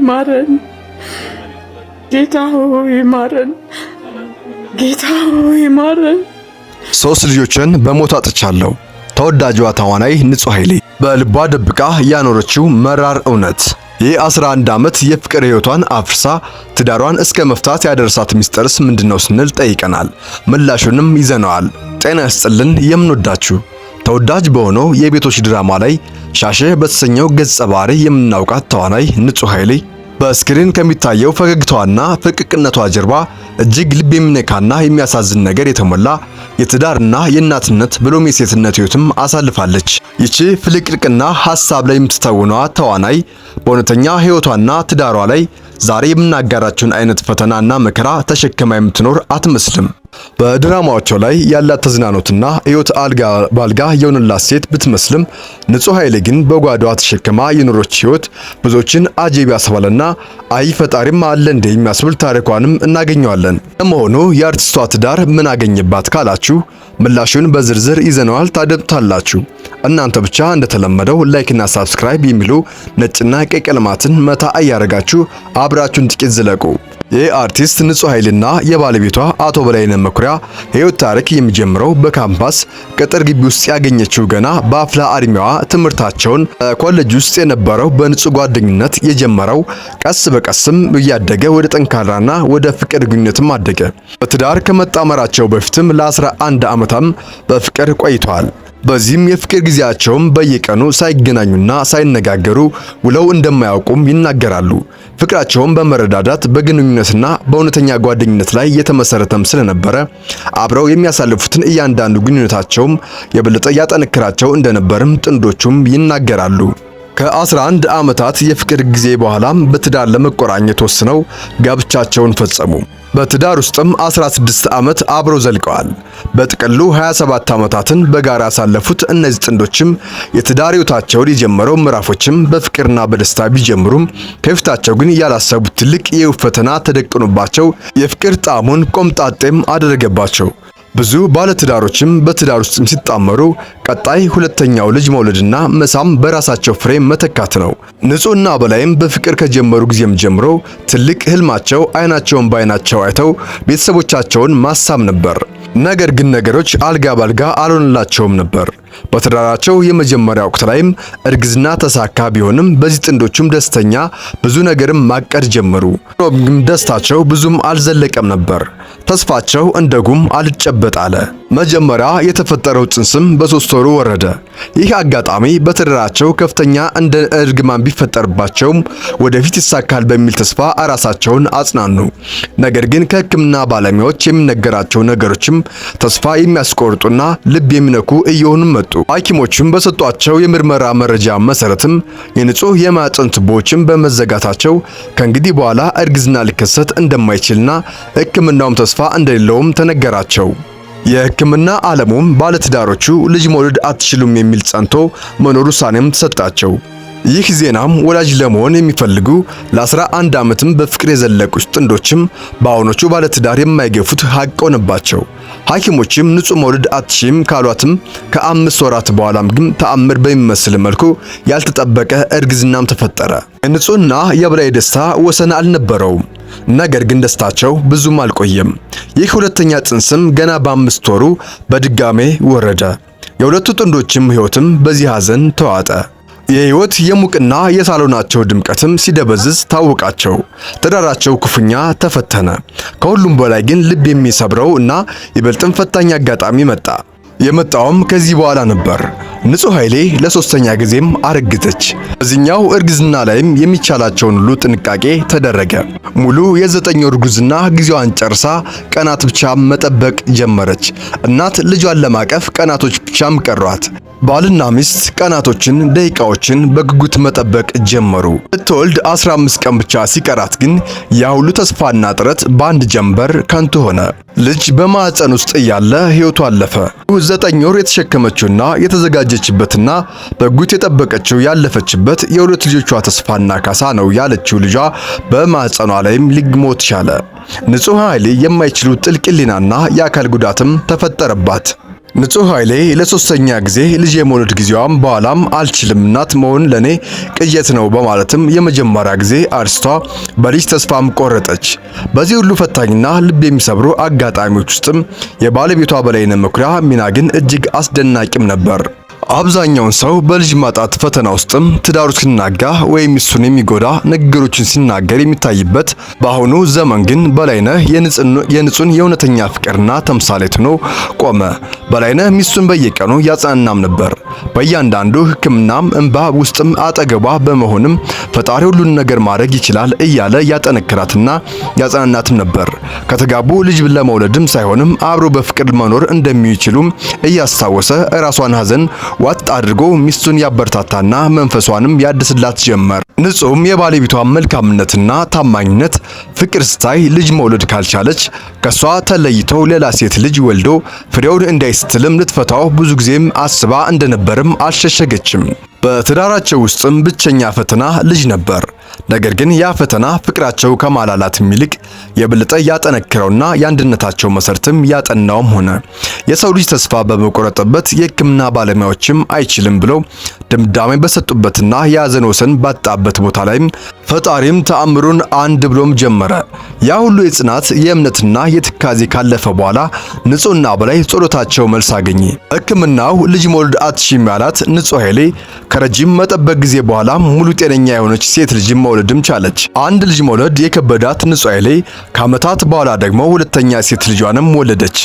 ማረን፣ ጌታ ሆይ ማረን፣ ጌታ ሆይ ማረን። 3 ልጆችን በሞት አጥቻለሁ። ተወዳጇ ተዋናይ ንጹህ ኃይሌ በልቧ ደብቃ ያኖረችው መራር እውነት። የ11 ዓመት የፍቅር ህይወቷን አፍርሳ ትዳሯን እስከ መፍታት ያደረሳት ሚስጥርስ ምንድነው ስንል ጠይቀናል። ምላሹንም ይዘነዋል። ጤና ይስጥልን የምንወዳችሁ ተወዳጅ በሆነው የቤቶች ድራማ ላይ ሻሼ በተሰኘው ገጸ ባህሪ የምናውቃት ተዋናይ ንጹህ ኃይሌ በስክሪን ከሚታየው ፈገግታዋና ፍቅቅነቷ ጀርባ እጅግ ልብ የሚነካና የሚያሳዝን ነገር የተሞላ የትዳርና የእናትነት ብሎም የሴትነት ህይወትም አሳልፋለች። ይቺ ፍልቅልቅና ሐሳብ ላይ የምትተውነዋ ተዋናይ በእውነተኛ ህይወቷና ትዳሯ ላይ ዛሬ የምናጋራችውን አይነት ፈተናና መከራ ተሸክማ የምትኖር አትመስልም። በድራማዎቿ ላይ ያላት ተዝናኖትና ህይወት አልጋ ባልጋ የሆነላት ሴት ብትመስልም ንጹህ ኃይሌ ግን በጓዳዋ ተሸክማ የኖረች ህይወት ብዙዎችን አጀብ ያስባለና አይ ፈጣሪም አለ እንደ የሚያስብል ታሪኳንም እናገኘዋለን። ለመሆኑ የአርቲስቷ ትዳር ምን አገኘባት ካላችሁ ምላሹን በዝርዝር ይዘነዋል፣ ታደምጣላችሁ። እናንተ ብቻ እንደተለመደው ላይክና ሳብስክራይብ የሚሉ ነጭና ቀይ ቀለማትን መታ አያረጋችሁ አብራችሁን ጥቂት ዝለቁ። የአርቲስት ንጹህ ኃይሌና የባለቤቷ አቶ በላይነህ መኩሪያ ህይወት ታሪክ የሚጀምረው በካምፓስ ቅጥር ግቢ ውስጥ ያገኘችው ገና በአፍላ እድሜዋ ትምህርታቸውን ኮሌጅ ውስጥ የነበረው በንጹህ ጓደኝነት የጀመረው ቀስ በቀስም እያደገ ወደ ጠንካራና ወደ ፍቅር ግንኙነትም አደገ። በትዳር ከመጣመራቸው በፊትም ለ11 ዓመታም በፍቅር ቆይተዋል። በዚህም የፍቅር ጊዜያቸውም በየቀኑ ሳይገናኙና ሳይነጋገሩ ውለው እንደማያውቁም ይናገራሉ። ፍቅራቸውም በመረዳዳት በግንኙነትና በእውነተኛ ጓደኝነት ላይ የተመሰረተም ስለነበረ አብረው የሚያሳልፉትን እያንዳንዱ ግንኙነታቸውም የበለጠ ያጠነክራቸው እንደነበርም ጥንዶቹም ይናገራሉ። ከ11 ዓመታት የፍቅር ጊዜ በኋላም በትዳር ለመቆራኘት ወስነው ጋብቻቸውን ፈጸሙ። በትዳር ውስጥም 16 ዓመት አብረው ዘልቀዋል። በጥቅሉ 27 ዓመታትን በጋራ ያሳለፉት እነዚህ ጥንዶችም የትዳር ህይወታቸውን የጀመረው ምዕራፎችም በፍቅርና በደስታ ቢጀምሩም ከፊታቸው ግን ያላሰቡት ትልቅ የህይወት ፈተና ተደቅኖባቸው የፍቅር ጣዕሙን ቆምጣጤም አደረገባቸው። ብዙ ባለትዳሮችም በትዳር ውስጥም ሲጣመሩ ቀጣይ ሁለተኛው ልጅ መውለድና መሳም በራሳቸው ፍሬ መተካት ነው። ንጹህና በላይም በፍቅር ከጀመሩ ጊዜም ጀምሮ ትልቅ ህልማቸው አይናቸውን ባይናቸው አይተው ቤተሰቦቻቸውን ማሳም ነበር። ነገር ግን ነገሮች አልጋ ባልጋ አልሆነላቸውም ነበር። በትዳራቸው የመጀመሪያ ወቅት ላይም እርግዝና ተሳካ ቢሆንም በዚህ ጥንዶቹም ደስተኛ ብዙ ነገርም ማቀድ ጀመሩ። ግን ደስታቸው ብዙም አልዘለቀም ነበር። ተስፋቸው እንደ ጉም አልጨበጥ አለ። መጀመሪያ የተፈጠረው ጽንስም በ3 ወሩ ወረደ። ይህ አጋጣሚ በትዳራቸው ከፍተኛ እንደ እርግማን ቢፈጠርባቸውም ወደፊት ይሳካል በሚል ተስፋ ራሳቸውን አጽናኑ። ነገር ግን ከሕክምና ባለሙያዎች የሚነገራቸው ነገሮችም ተስፋ የሚያስቆርጡና ልብ የሚነኩ እየሆኑ መጡ። ሐኪሞችም በሰጧቸው የምርመራ መረጃ መሰረትም የንጹህ የማህፀን ቱቦዎችም በመዘጋታቸው ከእንግዲህ በኋላ እርግዝና ሊከሰት እንደማይችልና ሕክምናውም ተስፋ እንደሌለውም ተነገራቸው። የሕክምና ዓለሙም ባለትዳሮቹ ልጅ መውለድ አትችሉም የሚል ጸንቶ መኖር ውሳኔም ተሰጣቸው። ይህ ዜናም ወላጅ ለመሆን የሚፈልጉ ለ11 ዓመትም በፍቅር የዘለቁ ጥንዶችም በአሁኖቹ ባለትዳር የማይገፉት ሀቅ ሆነባቸው። ሐኪሞችም ንጹህ መውለድ አትችልም ካሏትም ከ5 ወራት በኋላም ግን ተአምር በሚመስል መልኩ ያልተጠበቀ እርግዝናም ተፈጠረ። የንጹህና የበላይ ደስታ ወሰን አልነበረውም። ነገር ግን ደስታቸው ብዙም አልቆየም። ይህ ሁለተኛ ጽንስም ገና በ5 ወሩ በድጋሜ ወረደ። የሁለቱ ጥንዶችም ህይወትም በዚህ ሐዘን ተዋጠ። የህይወት የሙቅና የሳሎናቸው ድምቀትም ሲደበዝዝ ታወቃቸው። ትዳራቸው ክፉኛ ተፈተነ። ከሁሉም በላይ ግን ልብ የሚሰብረው እና ይበልጥም ፈታኝ አጋጣሚ መጣ። የመጣውም ከዚህ በኋላ ነበር። ንጹህ ኃይሌ ለ3ኛ ጊዜም አረገዘች። በዚህኛው እርግዝና ላይም የሚቻላቸውን ሁሉ ጥንቃቄ ተደረገ። ሙሉ የ9 ወር እርግዝና ጊዜዋን ጨርሳ ቀናት ብቻ መጠበቅ ጀመረች። እናት ልጇን ለማቀፍ ቀናቶች ብቻም ቀሯት። ባልና ሚስት ቀናቶችን፣ ደቂቃዎችን በጉጉት መጠበቅ ጀመሩ። ልትወልድ 15 ቀን ብቻ ሲቀራት ግን ያ ሁሉ ተስፋና ጥረት በአንድ ጀንበር ከንቱ ሆነ። ልጅ በማህፀን ውስጥ እያለ ህይወቱ አለፈ። 9 ወር የተሸከመችውና የተዘጋጀችበትና በጉጉት የጠበቀችው ያለፈችበት የሁለት ልጆቿ ተስፋና ካሳ ነው ያለችው ልጇ በማህፀኗ ላይም ሊሞት ቻለ። ንጹህ ኃይሌ የማይችሉ ጥልቅ ሕሊናና የአካል ጉዳትም ተፈጠረባት። ንጹህ ኃይሌ ለሶስተኛ ጊዜ ልጅ የመውለድ ጊዜዋም በኋላም አልችልም እናት መሆን ለኔ ቅዠት ነው በማለትም የመጀመሪያ ጊዜ አርዕስቷ በልጅ ተስፋም ቆረጠች። በዚህ ሁሉ ፈታኝና ልብ የሚሰብሩ አጋጣሚዎች ውስጥም የባለቤቷ በላይነህ መኩሪያ ሚና ግን እጅግ አስደናቂም ነበር። አብዛኛውን ሰው በልጅ ማጣት ፈተና ውስጥም ትዳሩ ሲናጋ ወይም እሱን የሚጎዳ ንግግሮችን ሲናገር የሚታይበት በአሁኑ ዘመን ግን በላይነህ የንጹን የእውነተኛ ፍቅርና ተምሳሌት ሆኖ ቆመ። በላይነህ ሚስቱን በየቀኑ ያጽናናም ነበር። በእያንዳንዱ ሕክምናም እንባ ውስጥም አጠገቧ በመሆንም ፈጣሪ ሁሉን ነገር ማድረግ ይችላል እያለ ያጠነክራትና ያጽናናትም ነበር። ከተጋቡ ልጅ ለመውለድም ሳይሆንም አብሮ በፍቅር መኖር እንደሚችሉም እያስታወሰ ራሷን ሐዘን ዋጥ አድርጎ ሚስቱን ያበረታታና መንፈሷንም ያድስላት ጀመር። ንጹም የባለቤቷን መልካምነትና ታማኝነት ፍቅር ስታይ ልጅ መውለድ ካልቻለች ከሷ ተለይተው ሌላ ሴት ልጅ ወልዶ ፍሬውን እንዳይስትልም ልትፈታው ብዙ ጊዜም አስባ እንደነበርም አልሸሸገችም። በትዳራቸው ውስጥም ብቸኛ ፈተና ልጅ ነበር። ነገር ግን ያ ፈተና ፍቅራቸው ከማላላትም ይልቅ የበለጠ ያጠነክረውና የአንድነታቸው መሰረትም ያጠናውም ሆነ። የሰው ልጅ ተስፋ በመቆረጥበት የሕክምና ባለሙያዎችም አይችልም ብለው ድምዳሜ በሰጡበትና የያዘን ወሰን ባጣበት ቦታ ላይም ፈጣሪም ተአምሩን አንድ ብሎም ጀመረ። ያ ሁሉ የጽናት የእምነትና የትካዜ ካለፈ በኋላ ንጹህና በላይ ጸሎታቸው መልስ አገኘ። ሕክምናው ልጅ መውለድ አትችይም ያላት ንጹህ ኃይሌ ከረጅም መጠበቅ ጊዜ በኋላ ሙሉ ጤነኛ የሆነች ሴት ልጅ መውለድም ቻለች። አንድ ልጅ መውለድ የከበዳት ንጹህ ኃይሌ ከዓመታት በኋላ ደግሞ ሁለተኛ ሴት ልጇንም ወለደች።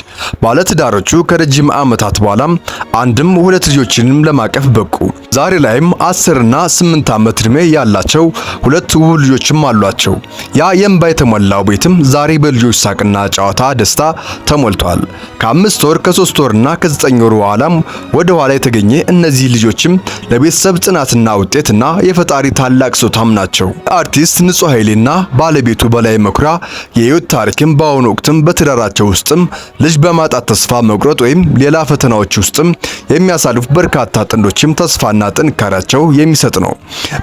ባለትዳሮቹ ከረጅም ዓመታት በኋላም አንድም ሁለት ልጆችንም ለማቀፍ በቁ። ዛሬ ላይም 10 እና 8 ዓመት ዕድሜ ያላቸው ሁለት ውብ ልጆችም አሏቸው። ያ የእንባ የተሞላው ቤትም ዛሬ በልጆች ሳቅና ጨዋታ ደስታ ተሞልቷል። ከ5 ወር ከ3 ወርና ከ9 ወር በኋላም ወደ ኋላ የተገኘ እነዚህ ልጆችም ለቤተሰብ ጽናትና ውጤትና የፈጣሪ ታላቅ ስጦታም ናቸው። አርቲስት ንጹህ ኃይሌና ባለቤቱ በላይነህ መኩሪያ የህይወት ታሪክም በአሁኑ ወቅትም በትዳራቸው ውስጥም ልጅ በማጣት ተስፋ መቁረጥ ወይም ሌላ ፈተናዎች ውስጥም የሚያሳልፉ በርካታ ጥንዶችም ተስፋና ጥንካሬያቸው የሚሰጥ ነው።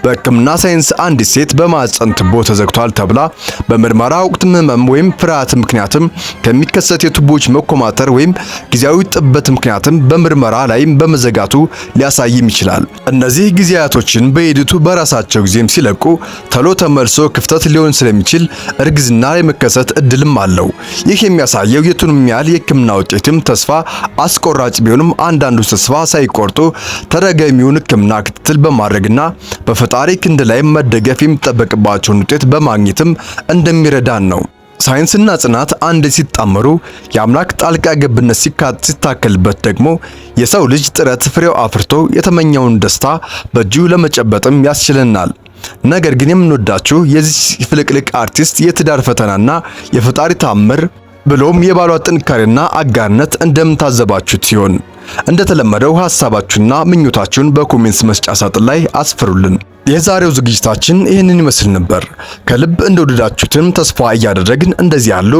በሕክምና ሳይንስ አንዲት ሴት በማህፀን ቱቦ ተዘግቷል ተብላ በምርመራ ወቅት ህመም ወይም ፍርሃት ምክንያትም ከሚከሰት የቱቦች መኮማተር ወይም ጊዜያዊ ጥበት ምክንያትም በምርመራ ላይም በመዘጋቱ ሊያሳይም ይችላል። እነዚህ ጊዜያቶችን በሂደቱ በራሳቸው ጊዜም ሲለቁ ተሎ ተመልሶ ክፍተት ሊሆን ስለሚችል እርግዝና የመከሰት እድልም አለው። ይህ የሚያሳየው የቱንም ያህል የሕክምና ውጤትም ተስፋ አስቆራጭ ቢሆንም አንዳንዱ ተስፋ ሳይቆርጡ ተደጋጋሚውን ሕክምና ክትትል በማድረግና በፈጣሪ ክንድ ላይ መደገፍ የሚጠበቅባቸውን ውጤት በማግኘትም እንደሚረዳን ነው። ሳይንስና ጽናት አንድ ሲጣመሩ የአምላክ ጣልቃ ገብነት ሲታከልበት ደግሞ የሰው ልጅ ጥረት ፍሬው አፍርቶ የተመኘውን ደስታ በእጁ ለመጨበጥም ያስችለናል። ነገር ግን የምንወዳችሁ የዚህ ፍልቅልቅ አርቲስት የትዳር ፈተናና የፈጣሪ ታምር ብሎም የባሏ ጥንካሬና አጋርነት እንደምታዘባችሁት ሲሆን እንደተለመደው ሐሳባችሁና ምኞታችሁን በኮሜንትስ መስጫ ሳጥን ላይ አስፍሩልን። የዛሬው ዝግጅታችን ይህንን ይመስል ነበር። ከልብ እንደወደዳችሁትም ተስፋ እያደረግን እንደዚህ ያሉ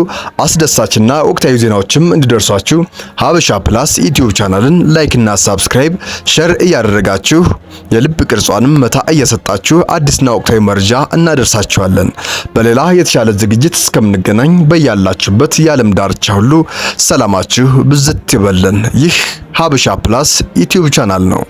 አስደሳችና ወቅታዊ ዜናዎችም እንዲደርሷችሁ ሀበሻ ፕላስ ዩቲዩብ ቻናልን ላይክ እና ሰብስክራይብ ሼር እያደረጋችሁ የልብ ቅርጿንም መታ እየሰጣችሁ አዲስና ወቅታዊ መረጃ እናደርሳችኋለን። በሌላ የተሻለ ዝግጅት እስከምንገናኝ በያላችሁበት የዓለም ዳርቻ ሁሉ ሰላማችሁ ብዝት ይበለን። ይህ ሀበሻ ፕላስ ዩቲዩብ ቻናል ነው።